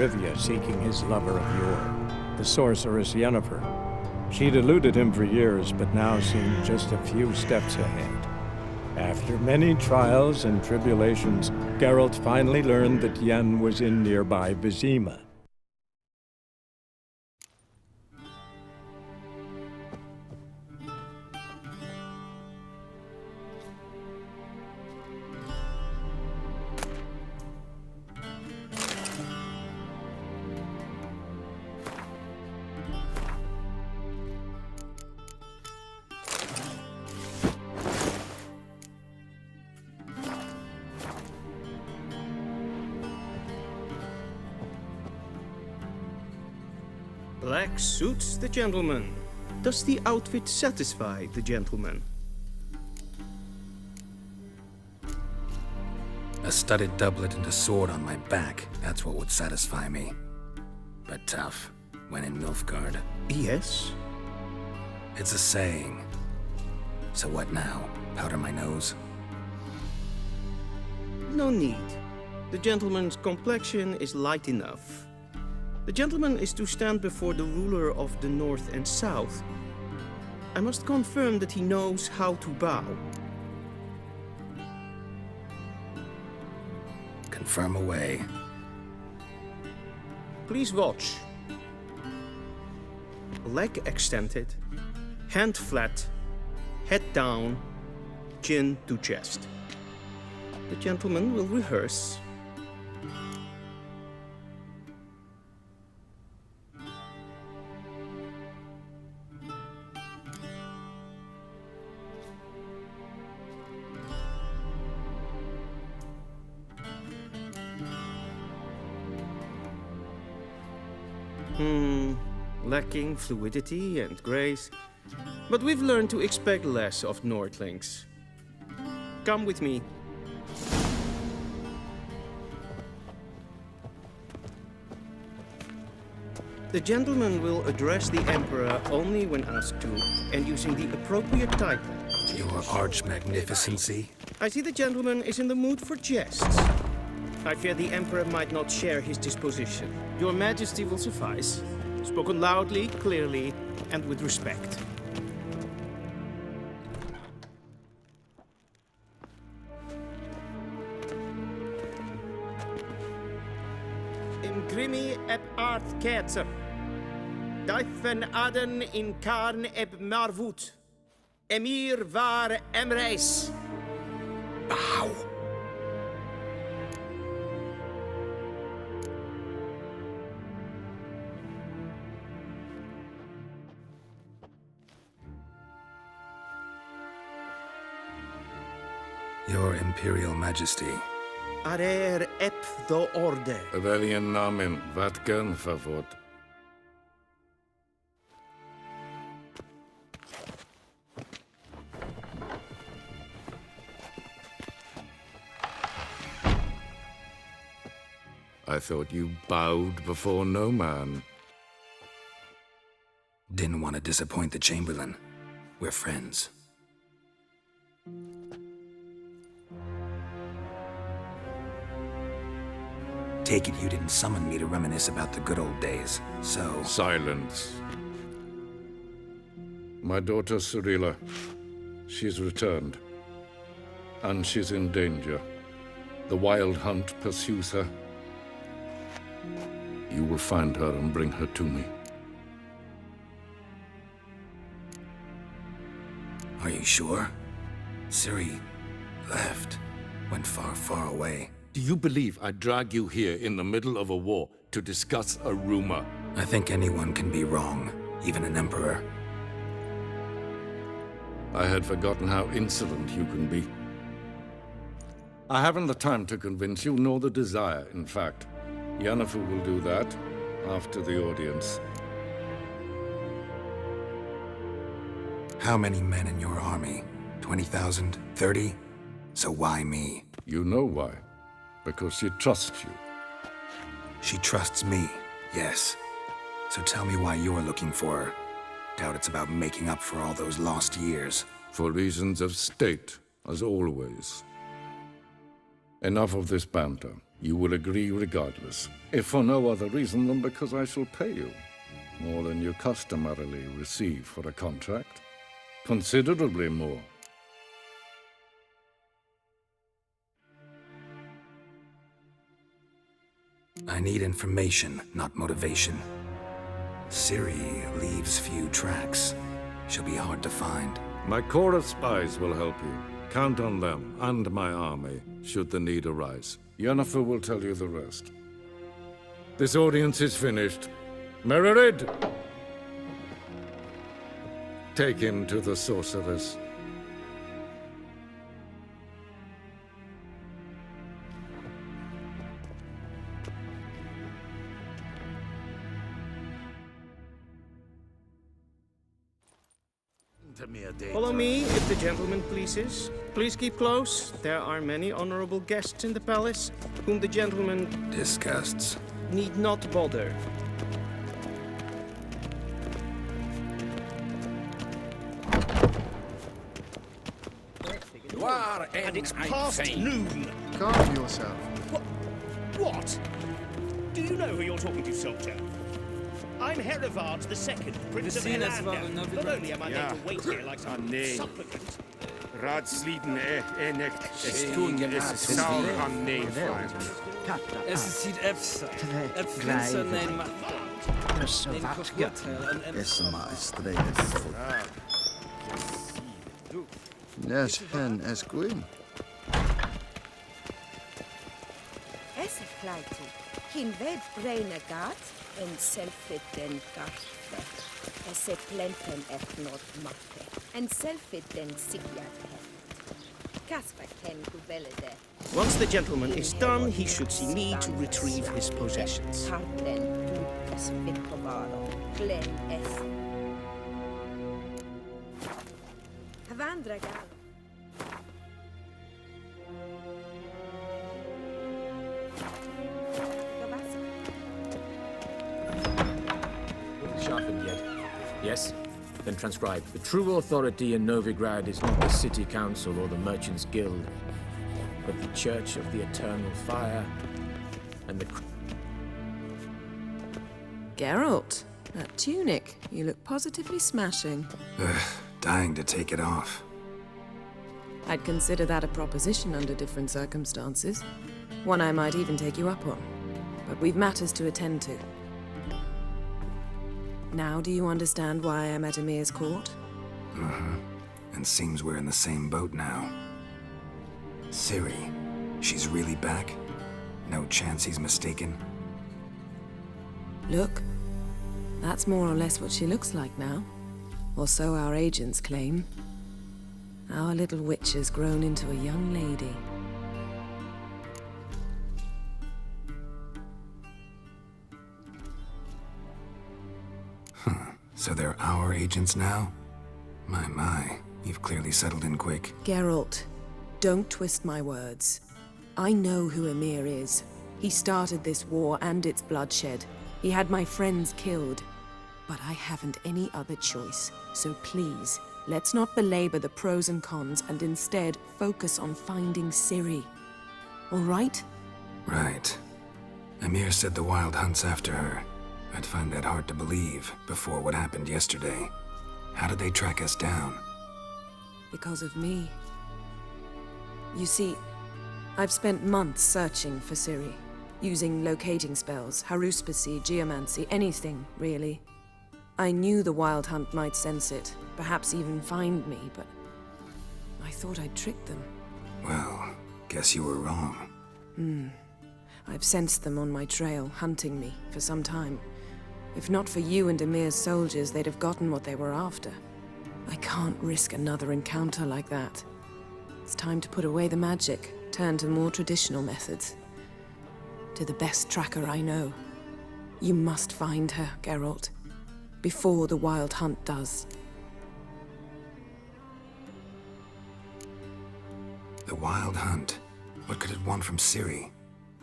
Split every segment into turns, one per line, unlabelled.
Rivia seeking his lover of yore, the sorceress Yennefer. She'd eluded him for years, but now seemed just a few steps ahead. After many trials and tribulations, Geralt finally learned that Yen was in nearby Vizima.
Black suits the gentleman. Does the outfit satisfy the gentleman?
A studded doublet and a sword on my back, that's what would satisfy me. But tough, when in Nilfgaard.
Yes?
It's a saying. So what now? Powder my nose?
No need. The gentleman's complexion is light enough. The gentleman is to stand before the ruler of the North and South. I must confirm that he knows how to bow.
Confirm away.
Please watch. Leg extended, hand flat, head down, chin to chest. The gentleman will rehearse. Lacking fluidity and grace. But we've learned to expect less of Nordlings. Come with me. The gentleman will address the Emperor only when asked to, and using the appropriate title.
Your Arch-Magnificency?
I see the gentleman is in the mood for jests. I fear the Emperor might not share his disposition. Your Majesty will suffice. Spoken loudly, clearly, and with respect. In grimi eb art ketzer. Dijfen aden in karn eb marvoet. Emir var emreis.
Bow! Your Imperial Majesty.
Arer ep the orde.
Weljen namen, wat kan favort? I thought you bowed before no man.
Didn't want to disappoint the Chamberlain. We're friends. Take it you didn't summon me to reminisce about the good old days, so...
Silence. My daughter Cirilla, she's returned. And she's in danger. The Wild Hunt pursues her. You will find her and bring her to me.
Are you sure? Ciri left, went far, far away.
Do you believe I'd drag you here in the middle of a war to discuss a rumor?
I think anyone can be wrong, even an emperor.
I had forgotten how insolent you can be. I haven't the time to convince you, nor the desire, in fact. Yennefer will do that after the audience.
How many men in your army? 20,000? 30? So why me?
You know why. Because she trusts you.
She trusts me, yes. So tell me why you're looking for her. Doubt it's about making up for all those lost years.
For reasons of state, as always. Enough of this banter. You will agree regardless, if for no other reason than because I shall pay you more than you customarily receive for a contract. Considerably more.
I need information, not motivation. Ciri leaves few tracks. She'll be hard to find.
My corps of spies will help you. Count on them and my army, should the need arise. Yennefer will tell you the rest. This audience is finished. Mererid! Take him to the sorceress.
Follow me, if the gentleman pleases. Please keep close. There are many honorable guests in the palace, whom the gentleman
Disgusts.
need not bother.
And it's past noon.
Calm yourself.
What? Do you know who you're talking to, soldier? I'm Herivard II, Prince of Elander. Not only am I made to wait here like some supplicant.
Raadsleden echt toen is saul aan neervallen.
Es sieht Efsa. Efsa nein macht.
Nes hen es gwyn.
Esse flighty. Hin ved brain gat en selfit den garfe. Esse plenten et not mappe. En selfit den sigyat heft. Kasper ken guvelde.
Once the gentleman is done, he should see me to retrieve his possessions.
Harden dukas vicovaro. Glen es. Havandra gal.
Sharpened yet? Yes? Then transcribe. The true authority in Novigrad is not the City Council or the Merchants Guild, but the Church of the Eternal Fire and the...
Geralt, that tunic. You look positively smashing.
Dying to take it off.
I'd consider that a proposition under different circumstances. One I might even take you up on. But we've matters to attend to. Now do you understand why I'm at Emir's court?
And seems we're in the same boat now. Ciri, she's really back? No chance he's mistaken?
Look, that's more or less what she looks like now. Or so our agents claim. Our little witch has grown into a young lady.
So they're our agents now? My, you've clearly settled in quick.
Geralt, don't twist my words. I know who Emir is. He started this war and its bloodshed. He had my friends killed. But I haven't any other choice. So please, let's not belabor the pros and cons and instead focus on finding Ciri. All right?
Right. Emir said the Wild Hunt's after her. I'd find that hard to believe before what happened yesterday. How did they track us down?
Because of me. You see, I've spent months searching for Ciri, using locating spells, haruspicy, geomancy, anything, really. I knew the Wild Hunt might sense it, perhaps even find me, but I thought I'd tricked them.
Well, guess you were wrong.
I've sensed them on my trail, hunting me, for some time. If not for you and Emir's soldiers, they'd have gotten what they were after. I can't risk another encounter like that. It's time to put away the magic, turn to more traditional methods. To the best tracker I know. You must find her, Geralt. Before the Wild Hunt does.
The Wild Hunt? What could it want from Ciri?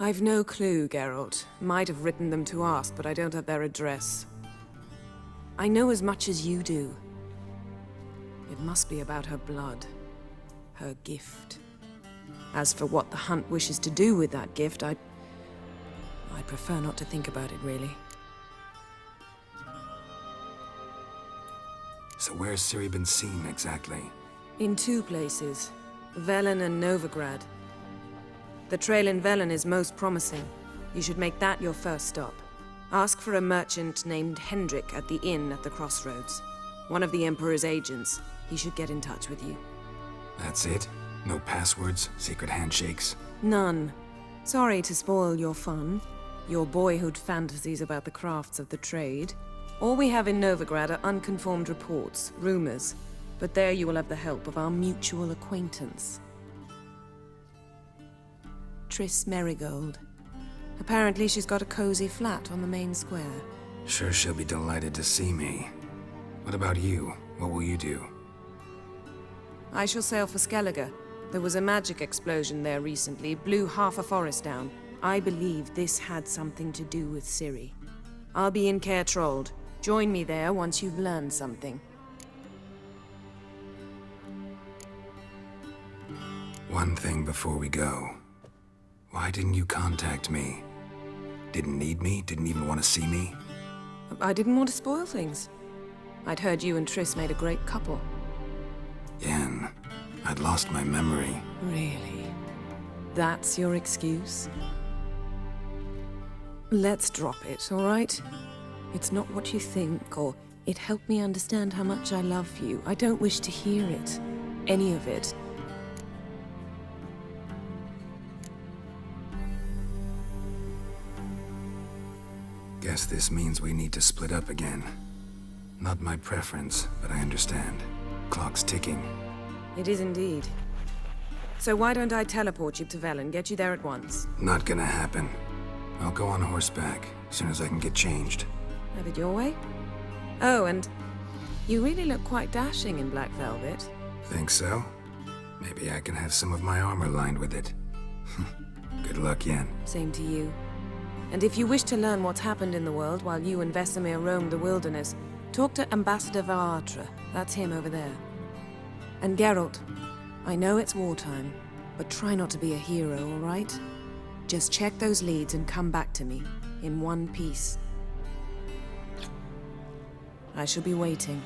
I've no clue, Geralt. Might have written them to ask, but I don't have their address. I know as much as you do. It must be about her blood. Her gift. As for what the Hunt wishes to do with that gift, I'd prefer not to think about it, really.
So where's Ciri been seen, exactly?
In 2 places. Velen and Novigrad. The trail in Velen is most promising. You should make that your first stop. Ask for a merchant named Hendrik at the inn at the crossroads. One of the Emperor's agents. He should get in touch with you.
That's it? No passwords? Secret handshakes?
None. Sorry to spoil your fun. Your boyhood fantasies about the crafts of the trade. All we have in Novigrad are unconfirmed reports, rumors. But there you will have the help of our mutual acquaintance. Triss Merigold. Apparently she's got a cozy flat on the main square.
Sure she'll be delighted to see me. What about you? What will you do?
I shall sail for Skellige. There was a magic explosion there recently, blew half a forest down. I believe this had something to do with Ciri. I'll be in Caer Trold. Join me there once you've learned something.
One thing before we go. Why didn't you contact me? Didn't need me? Didn't even want to see me?
I didn't want to spoil things. I'd heard you and Triss made a great couple.
Yen, I'd lost my memory.
Really? That's your excuse? Let's drop it, all right? It's not what you think, or it helped me understand how much I love you. I don't wish to hear it. Any of it.
Guess this means we need to split up again. Not my preference, but I understand. Clock's ticking.
It is indeed. So why don't I teleport you to Velen, get you there at once?
Not gonna happen. I'll go on horseback, as soon as I can get changed.
Have it your way? Oh, and you really look quite dashing in black velvet.
Think so? Maybe I can have some of my armor lined with it. Good luck, Yen.
Same to you. And if you wish to learn what's happened in the world while you and Vesemir roamed the wilderness, talk to Ambassador Varatra. That's him over there. And Geralt, I know it's wartime, but try not to be a hero, all right? Just check those leads and come back to me, in one piece. I shall be waiting.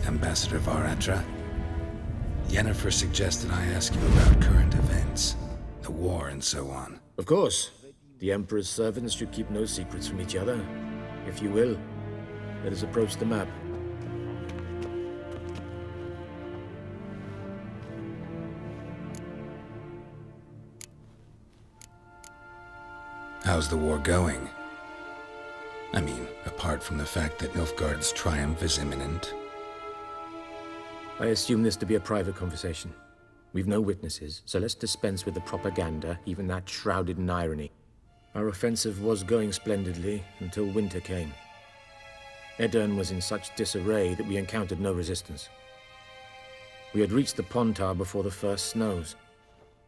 Ambassador Varatra, Yennefer suggested I ask you about current events, the war and so on.
Of course. The Emperor's servants should keep no secrets from each other. If you will, let us approach the map.
How's the war going? I mean, apart from the fact that Nilfgaard's triumph is imminent.
I assume this to be a private conversation. We've no witnesses, so let's dispense with the propaganda, even that shrouded in irony. Our offensive was going splendidly until winter came. Edirn was in such disarray that we encountered no resistance. We had reached the Pontar before the first snows.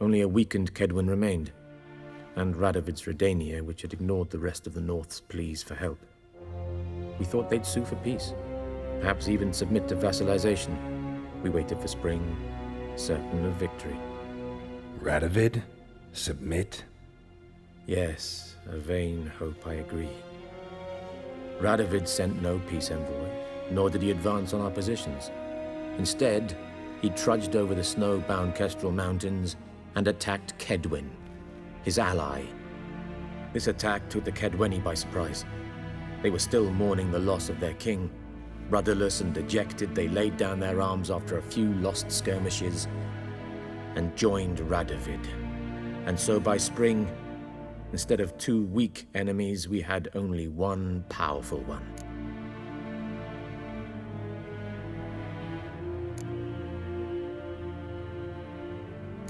Only a weakened Kedwen remained, and Radovid's Redania, which had ignored the rest of the North's pleas for help. We thought they'd sue for peace, perhaps even submit to vassalization. We waited for spring, certain of victory.
Radovid? Submit?
Yes, a vain hope, I agree. Radovid sent no peace envoy, nor did he advance on our positions. Instead, he trudged over the snow-bound Kestrel Mountains and attacked Kedwen, his ally. This attack took the Kedweni by surprise. They were still mourning the loss of their king. Rudderless and dejected, they laid down their arms after a few lost skirmishes and joined Radovid. And so by spring, instead of 2 weak enemies, we had only one powerful one.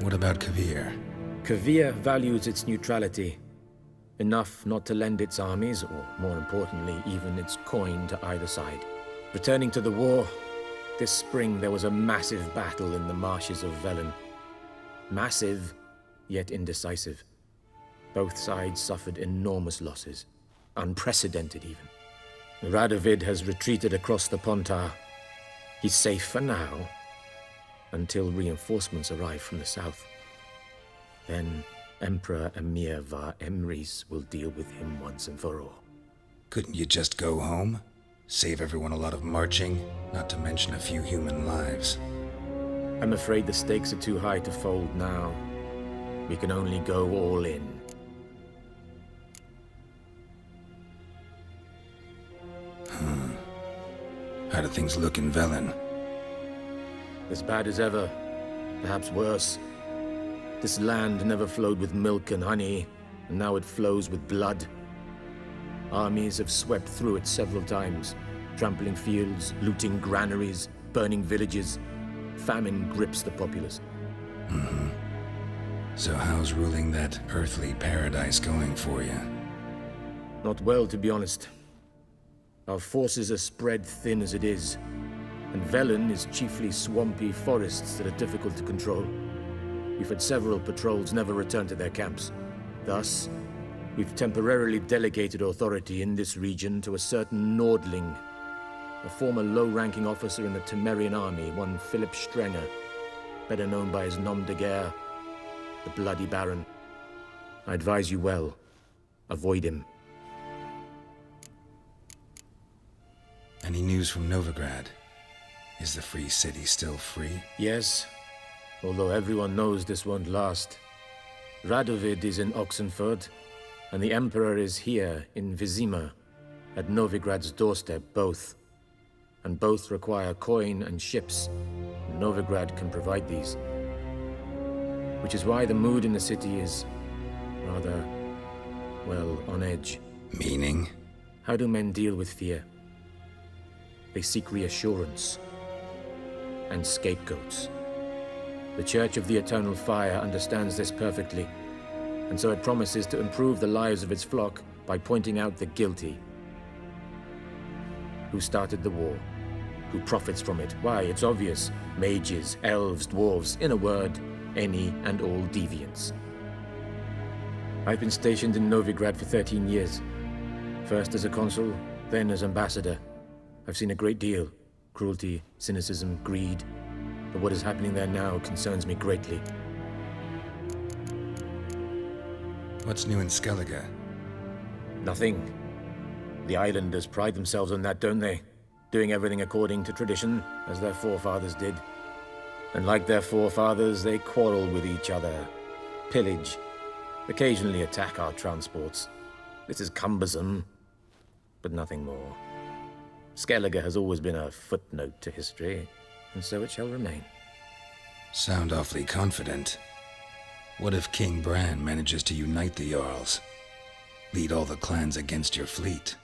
What about Kavir?
Kavir values its neutrality, enough not to lend its armies, or more importantly, even its coin to either side. Returning to the war, this spring there was a massive battle in the marshes of Velen. Massive, yet indecisive. Both sides suffered enormous losses. unprecedented even. Radovid has retreated across the Pontar. He's safe for now, until reinforcements arrive from the south. Then Emperor Emir var Emrys will deal with him once and for all.
Couldn't you just go home? Save everyone a lot of marching, not to mention a few human lives.
I'm afraid the stakes are too high to fold now. We can only go all in.
How do things look in Velen?
As bad as ever, perhaps worse. This land never flowed with milk and honey, and now it flows with blood. Armies have swept through it several times, trampling fields, looting granaries, burning villages. Famine grips the populace.
So how's ruling that earthly paradise going for you?
Not well, to be honest. Our forces are spread thin as it is, and Velen is chiefly swampy forests that are difficult to control. We've had several patrols never return to their camps. Thus, we've temporarily delegated authority in this region to a certain Nordling, a former low-ranking officer in the Temerian army, one Philip Strenger, better known by his nom de guerre, the Bloody Baron. I advise you well. Avoid him.
Any news from Novigrad? Is the free city still free?
Yes, although everyone knows this won't last. Radovid is in Oxenford, and the Emperor is here in Vizima, at Novigrad's doorstep, both. And both require coin and ships. Novigrad can provide these. Which is why the mood in the city is rather, well, on edge.
Meaning?
How do men deal with fear? They seek reassurance and scapegoats. The Church of the Eternal Fire understands this perfectly, and so it promises to improve the lives of its flock by pointing out the guilty. Who started the war? Who profits from it? Why, it's obvious. Mages, elves, dwarves, in a word, any and all deviants. I've been stationed in Novigrad for 13 years. First as a consul, then as ambassador. I've seen a great deal. Cruelty, cynicism, greed. But what is happening there now concerns me greatly.
What's new in Skellige?
Nothing. The islanders pride themselves on that, don't they? Doing everything according to tradition, as their forefathers did. And like their forefathers, they quarrel with each other, pillage, occasionally attack our transports. This is cumbersome, but nothing more. Skellige has always been a footnote to history, and so it shall remain.
Sound awfully confident. What if King Bran manages to unite the Jarls? Lead all the clans against your fleet?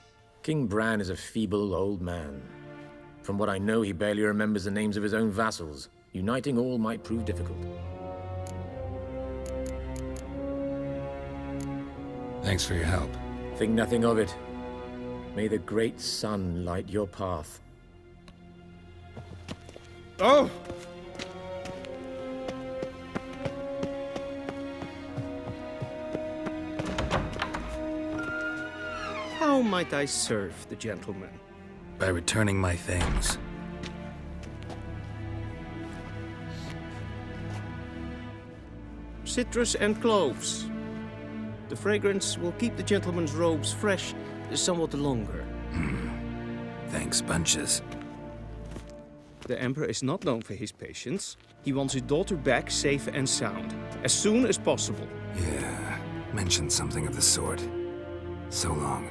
King Bran is a feeble old man. From what I know, he barely remembers the names of his own vassals. Uniting all might prove difficult.
Thanks for your help.
Think nothing of it. May the great sun light your path.
Oh! How might I serve the gentleman?
By returning my things.
Citrus and cloves. The fragrance will keep the gentleman's robes fresh somewhat longer.
Thanks, bunches.
The Emperor is not known for his patience. He wants his daughter back safe and sound, as soon as possible.
Yeah, mentioned something of the sort. So long.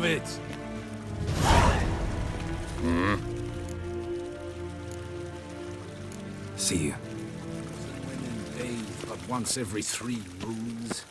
it! See you. Women bathe but once every 3 moons.